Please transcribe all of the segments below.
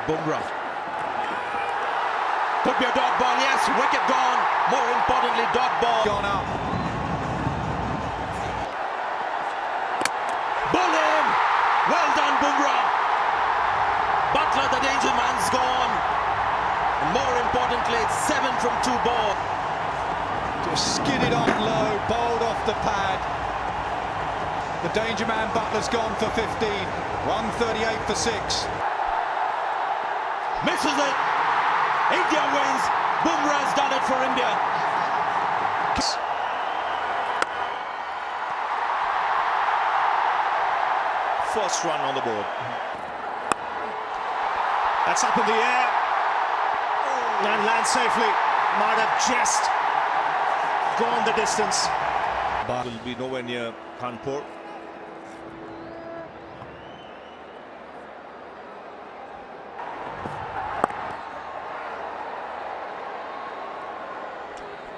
Bhumra. Could be a dot ball, yes, wicket gone. More importantly, dot ball. Gone up. Bowled in. Well done, Bhumra. Butler, the danger man's gone. And more importantly, it's 7 from 2 balls. Just skidded on low, bowled off the pad. The danger man Butler's gone for 15. 138 for 6. Misses it. India wins. Bhumra's done it for India. First run on the board. That's up in the air and lands safely. Might have just gone the distance. But will be nowhere near Kanpur.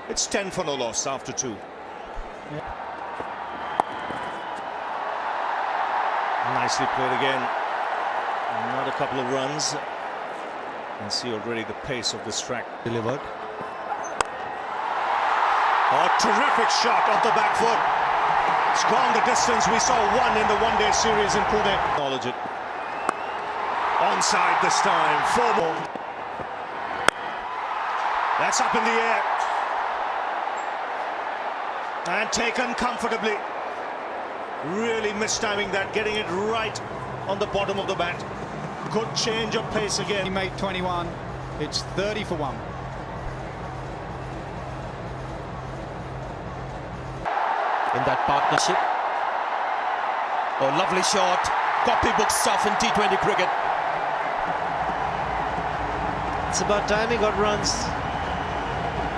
It's 10 for no loss after 2. Nicely played again. Another couple of runs. And see already the pace of this track delivered. A terrific shot off the back foot. It's gone the distance. We saw one in the one-day series in Pune. Acknowledge it. Onside this time. 4 more. That's up in the air. And taken comfortably. Really mistiming that, getting it right on the bottom of the bat. Good change of pace again. He made 21. It's 30 for 1. In that partnership. Oh, lovely shot. Copybook stuff in T20 cricket. It's about timing got runs.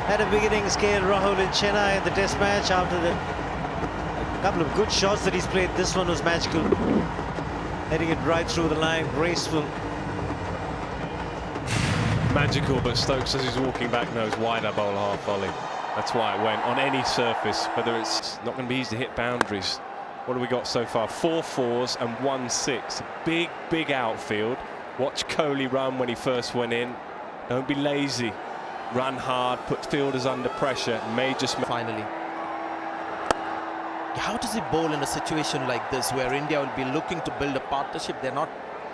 At a beginning scale, Rahul in Chennai in the test match after the couple of good shots that he's played. This one was magical. Heading it right through the line, graceful. Magical, but Stokes, as he's walking back, knows why that bowl half volley. That's why it went on any surface, whether it's not going to be easy to hit boundaries. What have we got so far? 4 4s and 1 6. Big, big outfield. Watch Kohli run when he first went in. Don't be lazy. Run hard, put fielders under pressure. May just finally. How does he bowl in a situation like this where India will be looking to build a partnership? They're not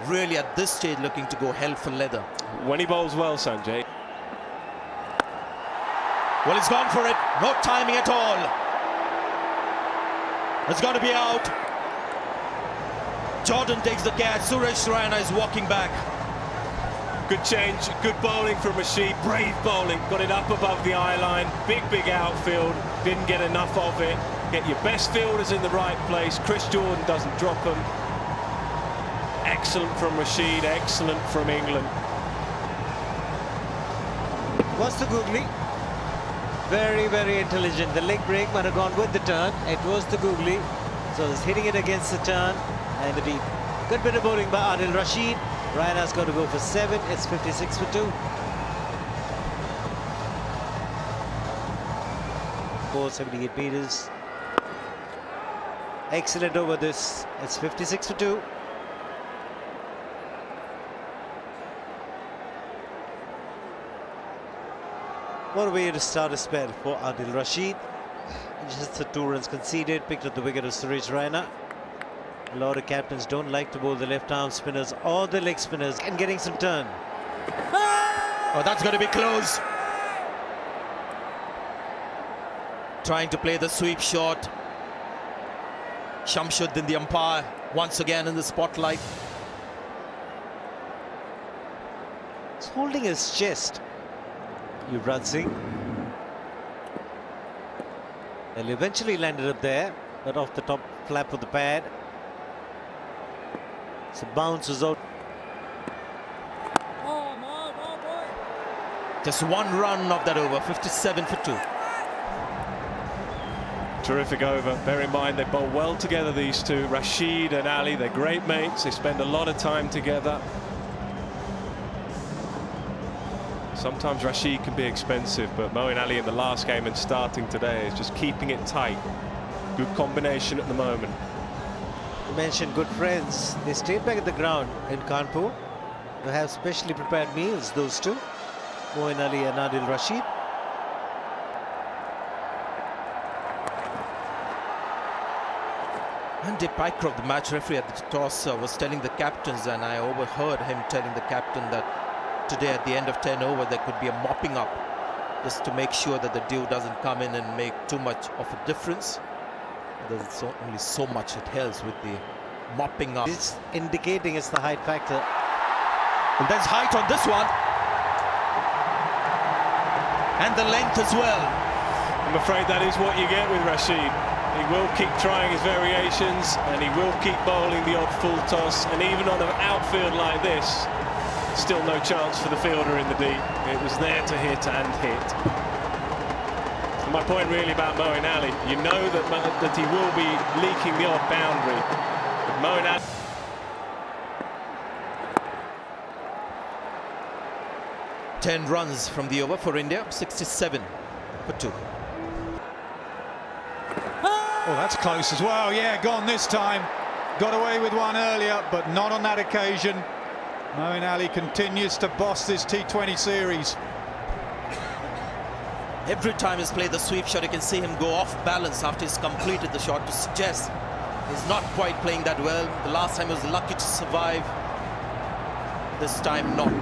really at this stage looking to go hell for leather. When he bowls well, Sanjay. Well, he's gone for it. No timing at all. It's got to be out. Jordan takes the catch. Suresh Raina is walking back. Good change, good bowling from Rashid. Brave bowling. Got it up above the eye line. Big, big outfield. Didn't get enough of it. Get your best fielders in the right place. Chris Jordan doesn't drop them. Excellent from Rashid, excellent from England. Was the googly. Very, very intelligent. The leg break might have gone with the turn. It was the googly. So he's hitting it against the turn and the deep. Good bit of bowling by Adil Rashid. Raina's got to go for 7. It's 56 for 2. 478 meters. Excellent over this. It's 56 for 2. What a way to start a spell for Adil Rashid. Just the 2 runs conceded. Picked up the wicket of Suresh Raina. A lot of captains don't like to bowl the left-arm spinners or the leg spinners and getting some turn. Oh, that's going to be close. Trying to play the sweep shot. Shamshuddin, the umpire, once again in the spotlight. He's holding his chest. Yuvraj Singh. Well, eventually landed up there, but off the top flap of the pad. So bounce was out. Just 1 run of that over, 57 for 2. Terrific over. Bear in mind they bowl well together, these two. Rashid and Ali, they're great mates. They spend a lot of time together. Sometimes Rashid can be expensive, but Moeen Ali in the last game and starting today is just keeping it tight. Good combination at the moment. You mentioned good friends. They stayed back at the ground in Kanpur. to have specially prepared meals, those two, Moeen Ali and Adil Rashid. Andy Pycroft, the match referee at the toss, was telling the captains, and I overheard him telling the captain that today at the end of 10 over there could be a mopping up, just to make sure that the dew doesn't come in and make too much of a difference. There's only so much it helps with the mopping up. It's indicating it's the height factor. And there's height on this one. And the length as well. I'm afraid that is what you get with Rashid. He will keep trying his variations, and he will keep bowling the odd full toss, and even on an outfield like this, still no chance for the fielder in the deep. It was there to hit and hit. And my point really about Moeen Ali, you know that he will be leaking the odd boundary. But Moeen Ali... 10 runs from the over for India, 67 for 2. Oh, that's close as well. Yeah, gone this time. Got away with one earlier, but not on that occasion. Moeen Ali continues to boss this T20 series. Every time he's played the sweep shot, you can see him go off balance after he's completed the shot, to suggest he's not quite playing that well. The last time he was lucky to survive. This time not.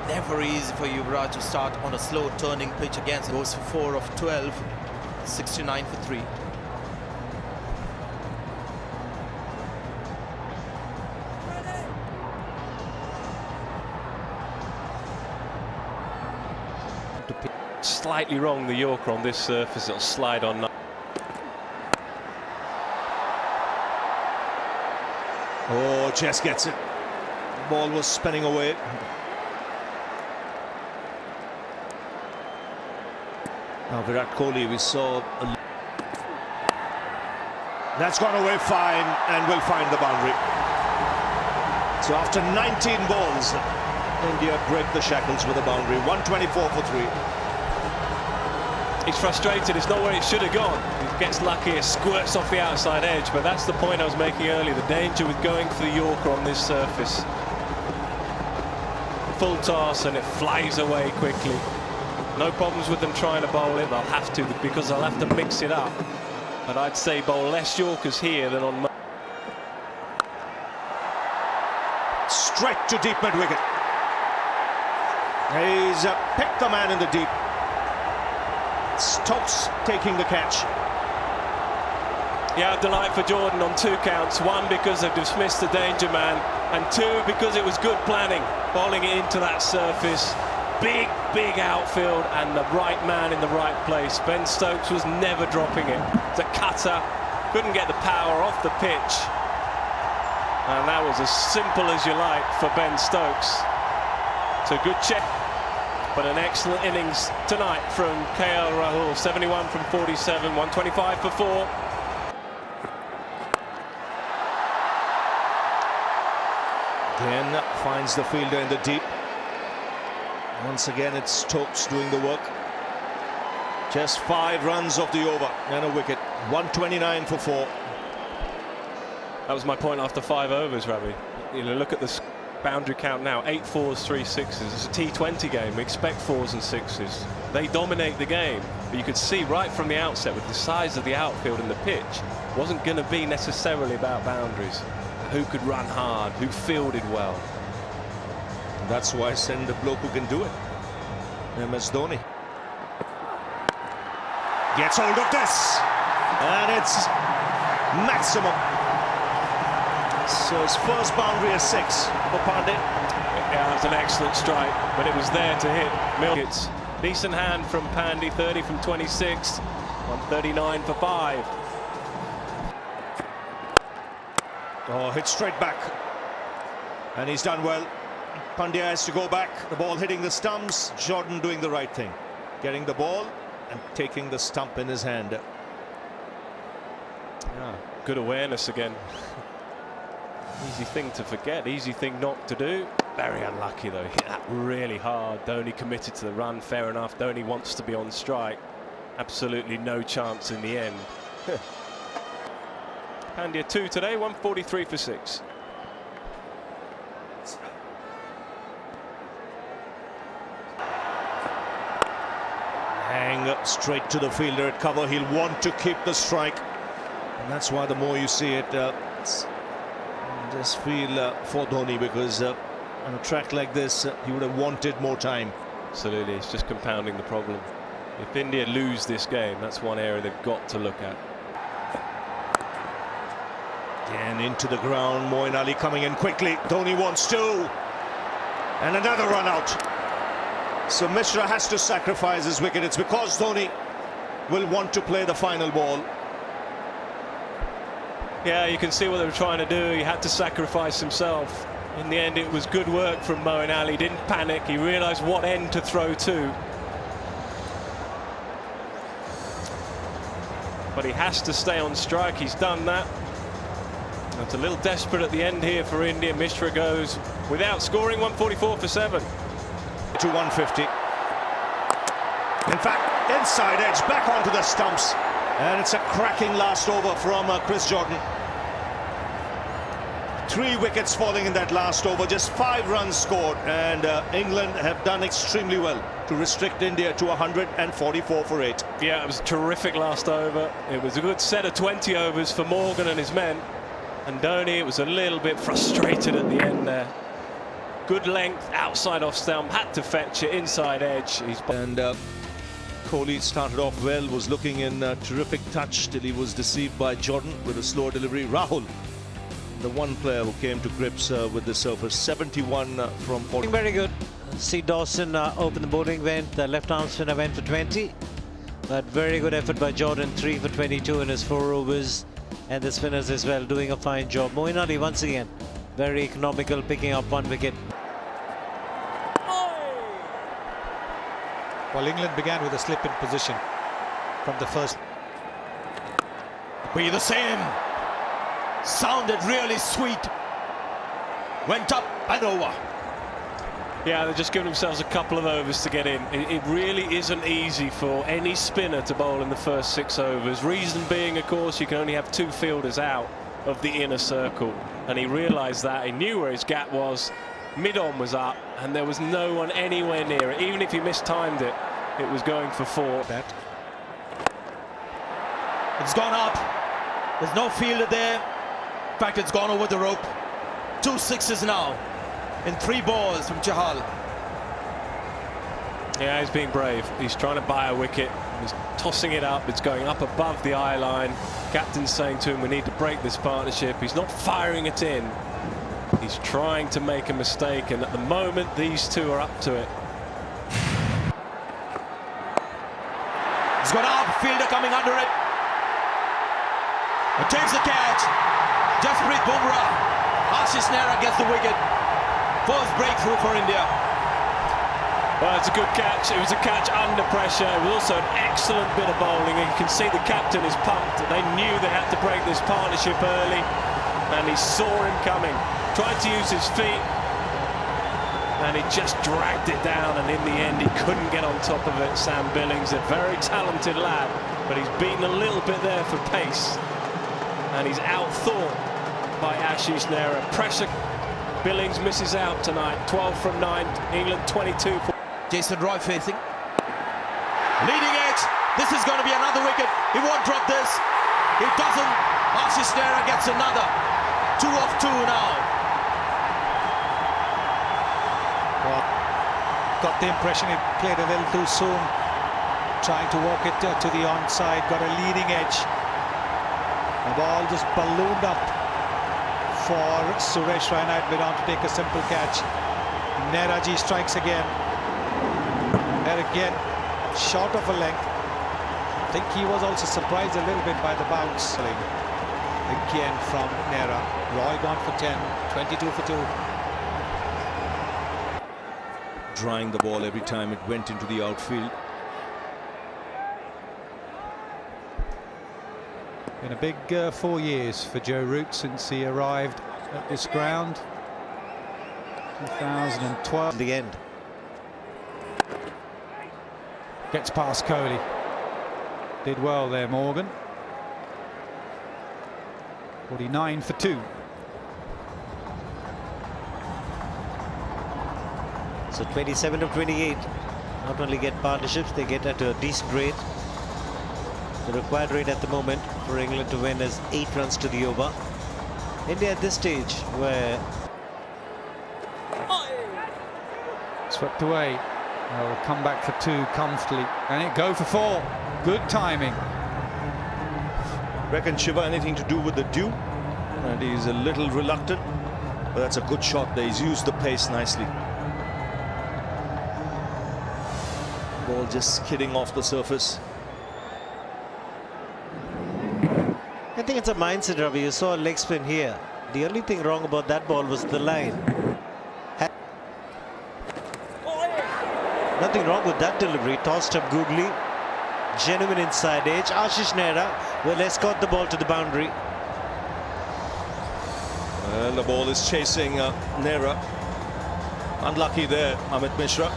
Never easy for Yuvraj to start on a slow turning pitch against. Goes for 4 of 12, 69 for 3. Slightly wrong, the Yorker on this surface. It'll slide on. Oh, Jess gets it. The ball was spinning away. Now Virat Kohli, we saw that's gone away fine and will find the boundary. So after 19 balls, India break the shackles with a boundary. 124 for 3. He's frustrated. It's not where it should have gone. He gets lucky, it squirts off the outside edge, but that's the point I was making earlier. The danger with going for the Yorker on this surface. Full toss and it flies away quickly. No problems with them trying to bowl it. They'll have to, because they'll have to mix it up. But I'd say bowl less Yorkers here than on... Straight to deep mid-wicket. He's picked the man in the deep. Stokes taking the catch. Yeah, delight for Jordan on 2 counts. 1 because they've dismissed the danger man, and 2 because it was good planning, bowling it into that surface. Big outfield and the right man in the right place. Ben Stokes was never dropping it. The cutter couldn't get the power off the pitch, and that was as simple as you like for Ben Stokes. It's a good check, but an excellent innings tonight from KL Rahul. 71 from 47, 125 for 4. Glenn finds the fielder in the deep. Once again, it's Stokes doing the work. Just 5 runs off the over and a wicket. 129 for 4. That was my point after 5 overs, Ravi. You know, look at this boundary count now. 8 4s, 3 6s. It's a T20 game. We expect 4s and 6s. They dominate the game. But you could see right from the outset, with the size of the outfield and the pitch, it wasn't going to be necessarily about boundaries. Who could run hard, who fielded well. That's why I send a bloke who can do it. MS Dhoni gets hold of this, and it's maximum. So his first boundary is 6 for Pandey. Yeah, it was an excellent strike, but it was there to hit. It's decent hand from Pandey, 30 from 26, 139 for 5. Oh, hit straight back, and he's done well. Pandya has to go back. The ball hitting the stumps. Jordan doing the right thing, getting the ball and taking the stump in his hand. Yeah, good awareness again. Easy thing to forget, easy thing not to do. Very unlucky though. Hit that really hard. Dhoni committed to the run, fair enough. Dhoni wants to be on strike. Absolutely no chance in the end. Pandya 2 today, 143 for 6. Hang straight to the fielder at cover. He'll want to keep the strike, and that's why the more you see it, just feel for Dhoni, because on a track like this he would have wanted more time. Absolutely, it's just compounding the problem. If India lose this game, that's one area they've got to look at. Again into the ground, Moeen Ali coming in quickly. Dhoni wants two, and another run out. So Mishra has to sacrifice his wicket. It's because Dhoni will want to play the final ball. Yeah, you can see what they were trying to do. He had to sacrifice himself. In the end, it was good work from Moeen Ali. He didn't panic. He realised what end to throw to. But he has to stay on strike. He's done that. It's a little desperate at the end here for India. Mishra goes without scoring, 144 for 7. To 150. In fact, inside edge, back onto the stumps. And it's a cracking last over from Chris Jordan. 3 wickets falling in that last over, just 5 runs scored, and England have done extremely well to restrict India to 144 for 8. Yeah, it was a terrific last over. It was a good set of 20 overs for Morgan and his men. And Dhoni, it was a little bit frustrated at the end there. Good length, outside off stump, had to fetch it, inside edge. And Kohli started off well, was looking in terrific touch till he was deceived by Jordan with a slower delivery. Rahul, the one player who came to grips with the surface, 71 from 40. Very good. See Dawson open the bowling event. The left-arm spinner went for 20. But very good effort by Jordan, 3 for 22 in his 4 overs. And the spinners as well doing a fine job. Moeen Ali once again very economical, picking up 1 wicket. Well, England began with a slip in position from the first. Be the same. Sounded really sweet. Went up and over. Yeah, they're just giving themselves a couple of overs to get in. It really isn't easy for any spinner to bowl in the first 6 overs. Reason being, of course, you can only have 2 fielders out of the inner circle. And he realised that. He knew where his gap was. Mid-on was up, and there was no one anywhere near it. Even if he mistimed it, it was going for 4. It's gone up. There's no fielder there. In fact, it's gone over the rope. 2 6s now in 3 balls from Chahal. Yeah, he's being brave. He's trying to buy a wicket. He's tossing it up. It's going up above the eye line. Captain's saying to him, we need to break this partnership. He's not firing it in. He's trying to make a mistake, and at the moment, these two are up to it. It's gone up. Fielder coming under it. It takes the catch. Jasprit Bhumra. Ashish Nehra gets the wicket. First breakthrough for India. Well, it's a good catch. It was a catch under pressure. It was also an excellent bit of bowling, and you can see the captain is pumped. They knew they had to break this partnership early, and he saw him coming. Tried to use his feet, and he just dragged it down, and in the end he couldn't get on top of it. Sam Billings, a very talented lad, but he's beaten a little bit there for pace, and he's outthought by Ashish Nehra. Pressure. Billings misses out tonight. 12 from 9. England 22 for Jason Roy facing. Leading edge. This is going to be another wicket. He won't drop this. He doesn't. Ashish Nehra gets another. 2 of 2 now. Well, got the impression he played a little too soon, trying to walk it to the onside. Got a leading edge. The ball just ballooned up for Suresh Raina. Had been on to take a simple catch. Nehraji strikes again. And again, short of a length. I think he was also surprised a little bit by the bounce. Again from Nehra. Roy gone for 10, 22 for 2. Drying the ball every time it went into the outfield. Been a big 4 years for Joe Root since he arrived at this ground. 2012. The end. Gets past Kohli. Did well there, Morgan. 49 for 2. So 27 of 28. Not only get partnerships, they get at a decent rate. The required rate at the moment for England to win is 8 runs to the over. India at this stage where Swept away. They'll come back for 2 comfortably. And it go for 4. Good timing. Reckon Shiva anything to do with the dew, and he's a little reluctant, but that's a good shot there. He's used the pace nicely. Ball just skidding off the surface. I think it's a mindset, Ravi. You saw a leg spin here. The only thing wrong about that ball was the line. Nothing wrong with that delivery. Tossed up googly. Genuine inside edge. Ashish Nehra will escort the ball to the boundary. Well, the ball is chasing Nehra. Unlucky there, Amit Mishra.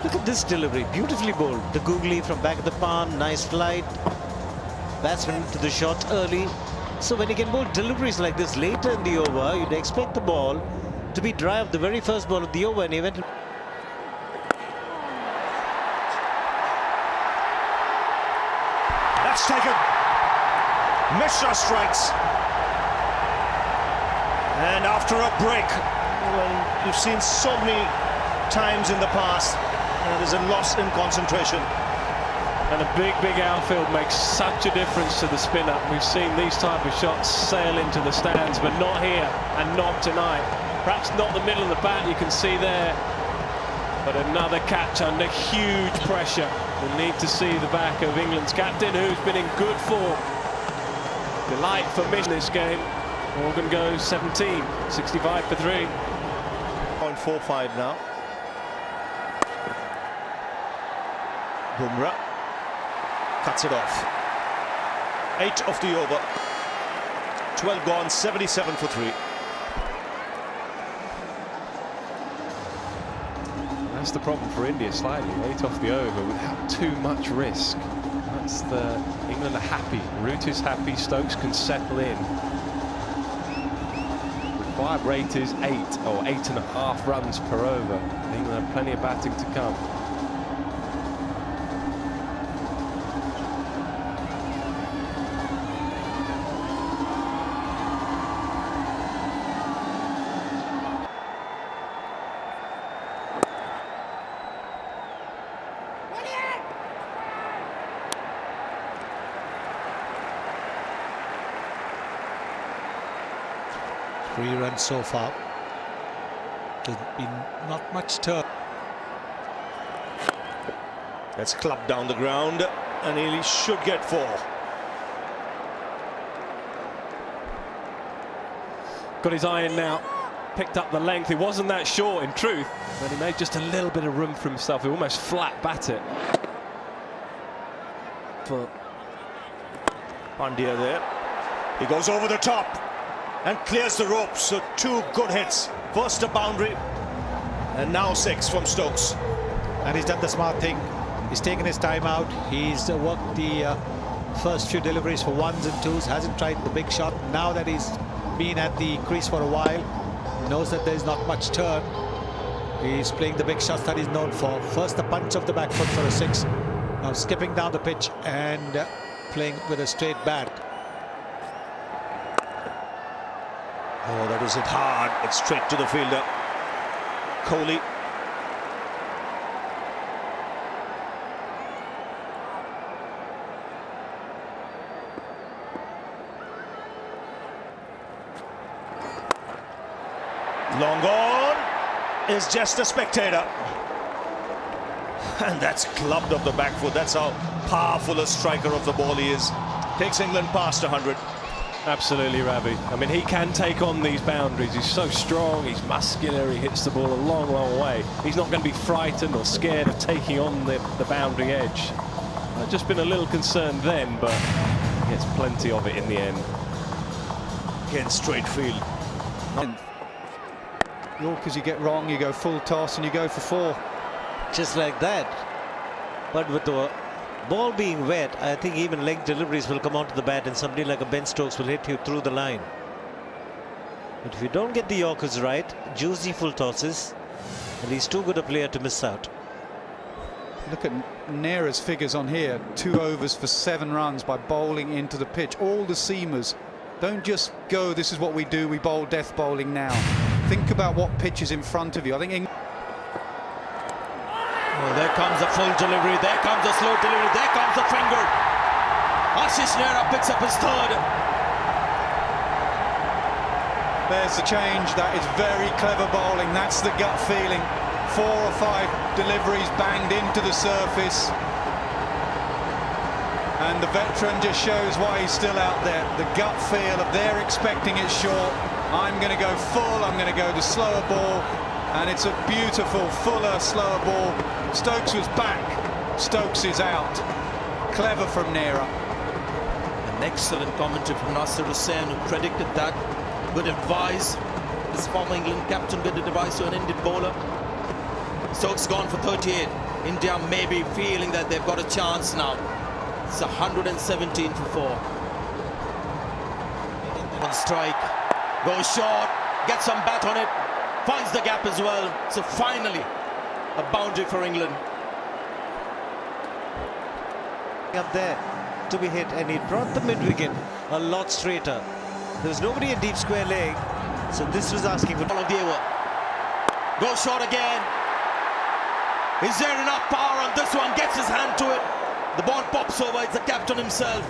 Look at this delivery. Beautifully bowled. The googly from back of the palm. Nice flight. Batsman to the shot early. So when you can bowl deliveries like this later in the over, you'd expect the ball to be dry off the very first ball of the over, and he went. That's taken. Mishra strikes. And after a break, well, you've seen so many times in the past, there's a loss in concentration. And a big outfield makes such a difference to the spinner. We've seen these type of shots sail into the stands, but not here and not tonight. Perhaps not the middle of the bat, you can see there. But another catch under huge pressure. We'll need to see the back of England's captain, who's been in good form. Delight for mission this game. Morgan goes 17, 65 for 3. 0.45 now. Bhumra cuts it off. 8 of the over. 12 gone, 77 for 3. That's the problem for India slightly. 8 off the over without too much risk. That's the England are happy. Root is happy. Stokes can settle in. Required rate is 8 or 8.5 runs per over. England have plenty of batting to come. Three runs so far. There's been not much turn. That's clubbed down the ground, and he should get 4. Got his eye in now. Picked up the length. It wasn't that short in truth, but he made just a little bit of room for himself. He almost flat bat it. For Pandya there. He goes over the top and clears the ropes. So 2 good hits. First a boundary, and now 6 from Stokes. And he's done the smart thing. He's taken his time out. He's worked the first few deliveries for 1s and 2s. Hasn't tried the big shot. Now that he's been at the crease for a while, knows that there's not much turn. He's playing the big shots that he's known for. First the punch of the back foot for a 6. Now skipping down the pitch and playing with a straight bat. Oh, that was hit hard. It's straight to the fielder. Kohli. Long on is just a spectator. And that's clubbed off the back foot. That's how powerful a striker of the ball he is. Takes England past 100. Absolutely, Ravi. I mean, he can take on these boundaries. He's so strong, he's muscular, he hits the ball a long way. He's not going to be frightened or scared of taking on the boundary edge. I've just been a little concerned then, but he gets plenty of it in the end. Again, straight field. Yorkers you get wrong, you go full toss and you go for 4. Just like that. But with the ball being wet, I think even leg deliveries will come onto the bat and somebody like a Ben Stokes will hit you through the line. But if you don't get the Yorkers right, juicy full tosses, and he's too good a player to miss out. Look at Neera's figures on here. 2 overs for 7 runs by bowling into the pitch. All the seamers don't just go, this is what we do, we bowl death bowling now. Think about what pitch is in front of you. I think Well, there comes a full delivery, there comes a slow delivery, there comes a finger. Ashish Nehra picks up his third. there's the change. That is very clever bowling. That's the gut feeling. 4 or 5 deliveries banged into the surface. And the veteran just shows why he's still out there. The gut feel of they're expecting it short. I'm going to go full, I'm going to go the slower ball. And it's a beautiful, fuller, slower ball. Stokes was back. Stokes is out. Clever from Nehra. An excellent commentary from Nasir Hussain, who predicted that. Good advice. This former England captain, good advice to an Indian bowler. Stokes gone for 38. India may be feeling that they've got a chance now. It's 117 for 4. One strike, goes short, gets some bat on it, finds the gap as well. So finally, a boundary for England. Up there to be hit, and he brought the mid-wicket a lot straighter. There was nobody in deep square leg, so this was asking for All of the over. Goes short again. Is there enough power on this one? Gets his hand to it. The ball pops over. It's the captain himself.